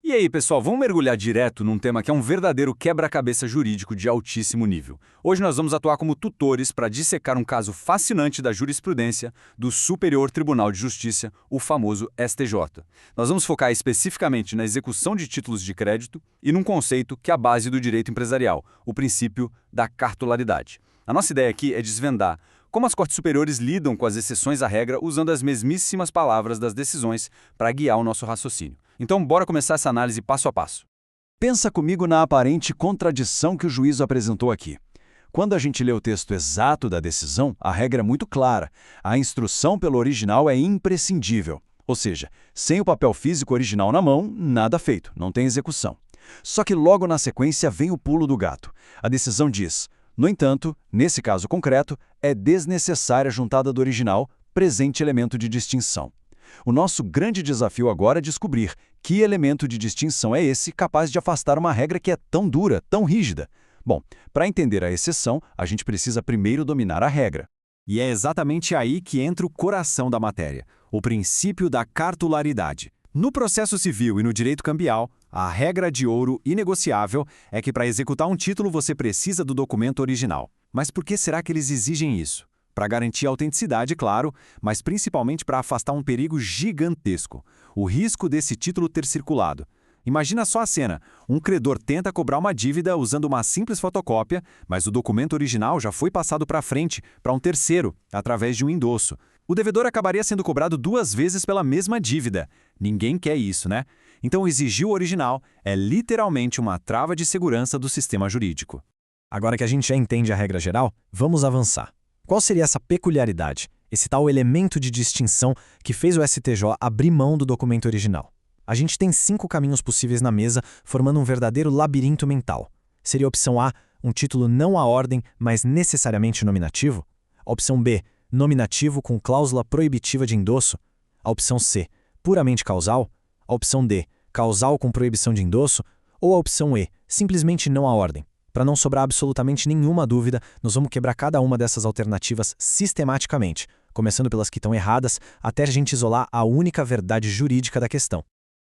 E aí, pessoal, vamos mergulhar direto num tema que é um verdadeiro quebra-cabeça jurídico de altíssimo nível. Hoje nós vamos atuar como tutores para dissecar um caso fascinante da jurisprudência do Superior Tribunal de Justiça, o famoso STJ. Nós vamos focar especificamente na execução de títulos de crédito e num conceito que é a base do direito empresarial, o princípio da cartularidade. A nossa ideia aqui é desvendar como as cortes superiores lidam com as exceções à regra usando as mesmíssimas palavras das decisões para guiar o nosso raciocínio. Então, bora começar essa análise passo a passo. Pensa comigo na aparente contradição que o juízo apresentou aqui. Quando a gente lê o texto exato da decisão, a regra é muito clara. A instrução pelo original é imprescindível. Ou seja, sem o papel físico original na mão, nada feito, não tem execução. Só que logo na sequência vem o pulo do gato. A decisão diz: no entanto, nesse caso concreto, é desnecessária a juntada do original, presente elemento de distinção. O nosso grande desafio agora é descobrir que elemento de distinção é esse capaz de afastar uma regra que é tão dura, tão rígida. Bom, para entender a exceção, a gente precisa primeiro dominar a regra. E é exatamente aí que entra o coração da matéria, o princípio da cartularidade. No processo civil e no direito cambial, a regra de ouro inegociável é que para executar um título você precisa do documento original. Mas por que será que eles exigem isso? Para garantir a autenticidade, claro, mas principalmente para afastar um perigo gigantesco: o risco desse título ter circulado. Imagina só a cena: um credor tenta cobrar uma dívida usando uma simples fotocópia, mas o documento original já foi passado para frente, para um terceiro, através de um endosso. O devedor acabaria sendo cobrado 2 vezes pela mesma dívida. Ninguém quer isso, né? Então exigir o original é literalmente uma trava de segurança do sistema jurídico. Agora que a gente já entende a regra geral, vamos avançar. Qual seria essa peculiaridade, esse tal elemento de distinção que fez o STJ abrir mão do documento original? A gente tem 5 caminhos possíveis na mesa, formando um verdadeiro labirinto mental. Seria a opção A, um título não à ordem, mas necessariamente nominativo? A opção B, nominativo com cláusula proibitiva de endosso? A opção C, puramente causal? A opção D, causal com proibição de endosso? Ou a opção E, simplesmente não à ordem? Para não sobrar absolutamente nenhuma dúvida, nós vamos quebrar cada uma dessas alternativas sistematicamente, começando pelas que estão erradas, até a gente isolar a única verdade jurídica da questão.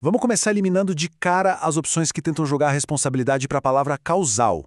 Vamos começar eliminando de cara as opções que tentam jogar a responsabilidade para a palavra causal.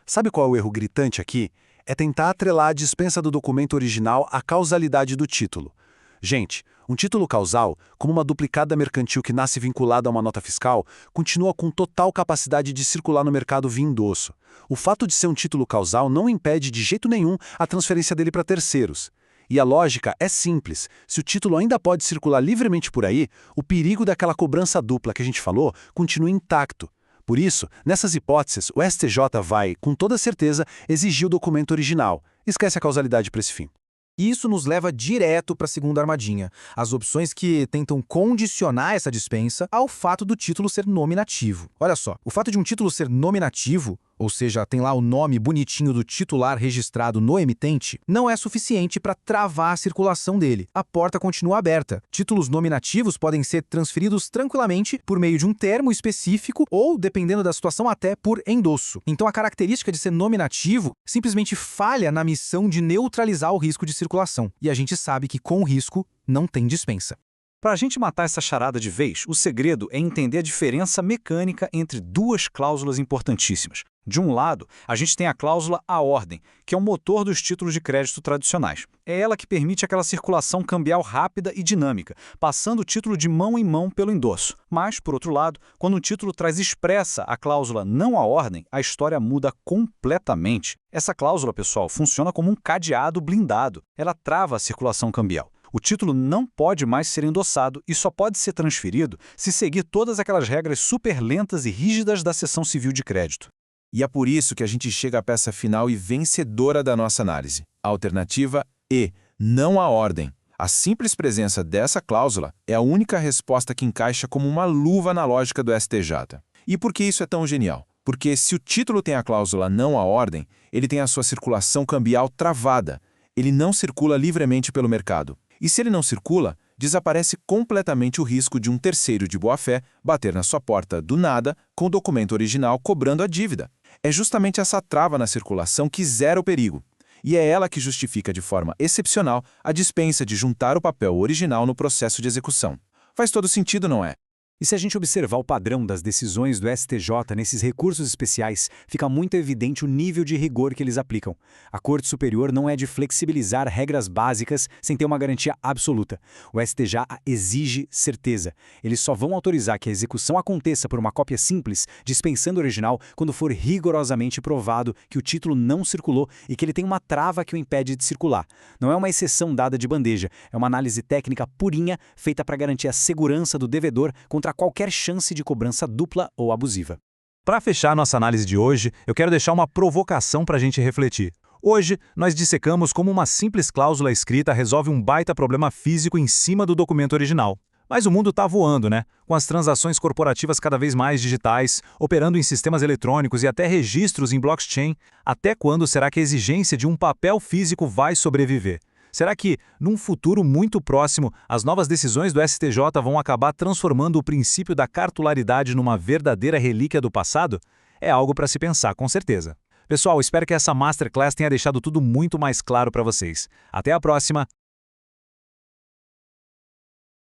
Sabe qual é o erro gritante aqui? É tentar atrelar a dispensa do documento original à causalidade do título. Gente, um título causal, como uma duplicada mercantil que nasce vinculada a uma nota fiscal, continua com total capacidade de circular no mercado via endosso. O fato de ser um título causal não impede de jeito nenhum a transferência dele para terceiros. E a lógica é simples: se o título ainda pode circular livremente por aí, o perigo daquela cobrança dupla que a gente falou continua intacto. Por isso, nessas hipóteses, o STJ vai, com toda certeza, exigir o documento original. Esquece a causalidade para esse fim. E isso nos leva direto para a segunda armadilha, as opções que tentam condicionar essa dispensa ao fato do título ser nominativo. Olha só, o fato de um título ser nominativo, ou seja, tem lá o nome bonitinho do titular registrado no emitente, não é suficiente para travar a circulação dele. A porta continua aberta. Títulos nominativos podem ser transferidos tranquilamente por meio de um termo específico ou, dependendo da situação, até por endosso. Então a característica de ser nominativo simplesmente falha na missão de neutralizar o risco de circulação. E a gente sabe que com risco não tem dispensa. Para a gente matar essa charada de vez, o segredo é entender a diferença mecânica entre 2 cláusulas importantíssimas. De um lado, a gente tem a cláusula à ordem, que é o motor dos títulos de crédito tradicionais. É ela que permite aquela circulação cambial rápida e dinâmica, passando o título de mão em mão pelo endosso. Mas, por outro lado, quando o título traz expressa a cláusula não à ordem, a história muda completamente. Essa cláusula, pessoal, funciona como um cadeado blindado. Ela trava a circulação cambial. O título não pode mais ser endossado e só pode ser transferido se seguir todas aquelas regras super lentas e rígidas da seção civil de crédito. E é por isso que a gente chega à peça final e vencedora da nossa análise. A alternativa E, não à ordem. A simples presença dessa cláusula é a única resposta que encaixa como uma luva na lógica do STJ. E por que isso é tão genial? Porque se o título tem a cláusula não à ordem, ele tem a sua circulação cambial travada. Ele não circula livremente pelo mercado. E se ele não circula, desaparece completamente o risco de um terceiro de boa-fé bater na sua porta do nada com o documento original cobrando a dívida. É justamente essa trava na circulação que zera o perigo. E é ela que justifica de forma excepcional a dispensa de juntar o papel original no processo de execução. Faz todo sentido, não é? E se a gente observar o padrão das decisões do STJ nesses recursos especiais, fica muito evidente o nível de rigor que eles aplicam. A Corte Superior não é de flexibilizar regras básicas sem ter uma garantia absoluta. O STJ exige certeza. Eles só vão autorizar que a execução aconteça por uma cópia simples, dispensando o original, quando for rigorosamente provado que o título não circulou e que ele tem uma trava que o impede de circular. Não é uma exceção dada de bandeja, é uma análise técnica purinha feita para garantir a segurança do devedor contra qualquer chance de cobrança dupla ou abusiva. Para fechar nossa análise de hoje, eu quero deixar uma provocação para a gente refletir. Hoje, nós dissecamos como uma simples cláusula escrita resolve um baita problema físico em cima do documento original. Mas o mundo está voando, né? Com as transações corporativas cada vez mais digitais, operando em sistemas eletrônicos e até registros em blockchain, até quando será que a exigência de um papel físico vai sobreviver? Será que, num futuro muito próximo, as novas decisões do STJ vão acabar transformando o princípio da cartularidade numa verdadeira relíquia do passado? É algo para se pensar, com certeza. Pessoal, espero que essa Masterclass tenha deixado tudo muito mais claro para vocês. Até a próxima!